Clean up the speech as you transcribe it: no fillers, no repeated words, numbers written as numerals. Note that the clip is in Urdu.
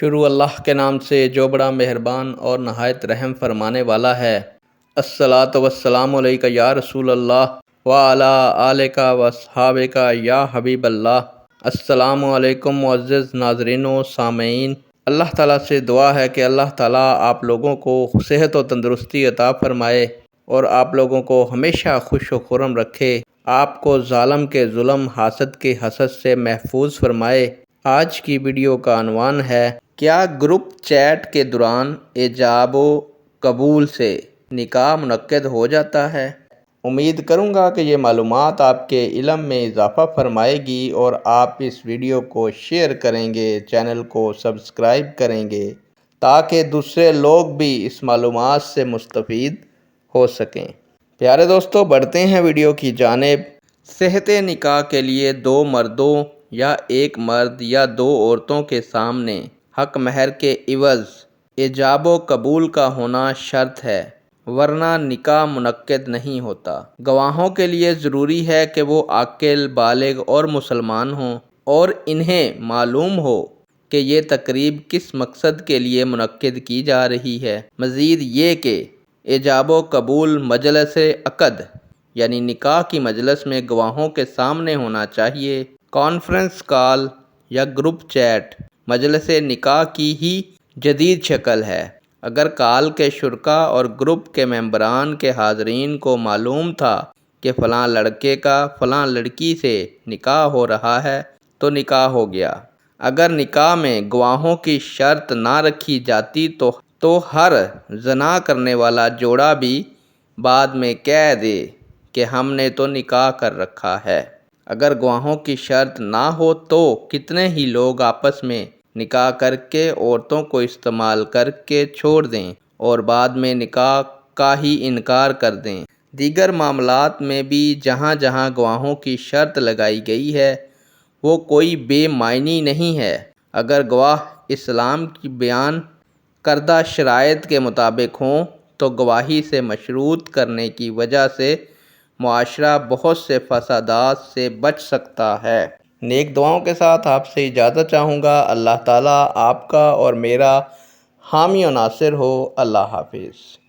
شروع اللہ کے نام سے جو بڑا مہربان اور نہایت رحم فرمانے والا ہے۔ الصلاۃ والسلام علیک یا رسول اللہ وعلی آلک واصحابک یا حبیب اللہ۔ السلام علیکم معزز ناظرین و سامعین، اللہ تعالیٰ سے دعا ہے کہ اللہ تعالیٰ آپ لوگوں کو صحت و تندرستی عطا فرمائے اور آپ لوگوں کو ہمیشہ خوش و خرم رکھے، آپ کو ظالم کے ظلم، حاسد کے حسد سے محفوظ فرمائے۔ آج کی ویڈیو کا عنوان ہے، کیا گروپ چیٹ کے دوران ایجاب و قبول سے نکاح منعقد ہو جاتا ہے؟ امید کروں گا کہ یہ معلومات آپ کے علم میں اضافہ فرمائے گی اور آپ اس ویڈیو کو شیئر کریں گے، چینل کو سبسکرائب کریں گے تاکہ دوسرے لوگ بھی اس معلومات سے مستفید ہو سکیں۔ پیارے دوستو، بڑھتے ہیں ویڈیو کی جانب۔ صحت نکاح کے لیے دو مردوں یا ایک مرد یا دو عورتوں کے سامنے حق مہر کے عوض ایجاب و قبول کا ہونا شرط ہے، ورنہ نکاح منعقد نہیں ہوتا۔ گواہوں کے لیے ضروری ہے کہ وہ عاقل، بالغ اور مسلمان ہوں اور انہیں معلوم ہو کہ یہ تقریب کس مقصد کے لیے منعقد کی جا رہی ہے۔ مزید یہ کہ ایجاب و قبول مجلس عقد یعنی نکاح کی مجلس میں گواہوں کے سامنے ہونا چاہیے۔ کانفرنس کال یا گروپ چیٹ مجلس نکاح کی ہی جدید شکل ہے۔ اگر کال کے شرکاء اور گروپ کے ممبران کے حاضرین کو معلوم تھا کہ فلاں لڑکے کا فلاں لڑکی سے نکاح ہو رہا ہے تو نکاح ہو گیا۔ اگر نکاح میں گواہوں کی شرط نہ رکھی جاتی تو ہر زنا کرنے والا جوڑا بھی بعد میں کہہ دے کہ ہم نے تو نکاح کر رکھا ہے۔ اگر گواہوں کی شرط نہ ہو تو کتنے ہی لوگ آپس میں نکاح کر کے عورتوں کو استعمال کر کے چھوڑ دیں اور بعد میں نکاح کا ہی انکار کر دیں۔ دیگر معاملات میں بھی جہاں جہاں گواہوں کی شرط لگائی گئی ہے وہ کوئی بے معنی نہیں ہے۔ اگر گواہ اسلام کی بیان کردہ شرائط کے مطابق ہوں تو گواہی سے مشروط کرنے کی وجہ سے معاشرہ بہت سے فسادات سے بچ سکتا ہے۔ نیک دعاؤں کے ساتھ آپ سے اجازت چاہوں گا۔ اللہ تعالیٰ آپ کا اور میرا حامی و ناصر ہو۔ اللہ حافظ۔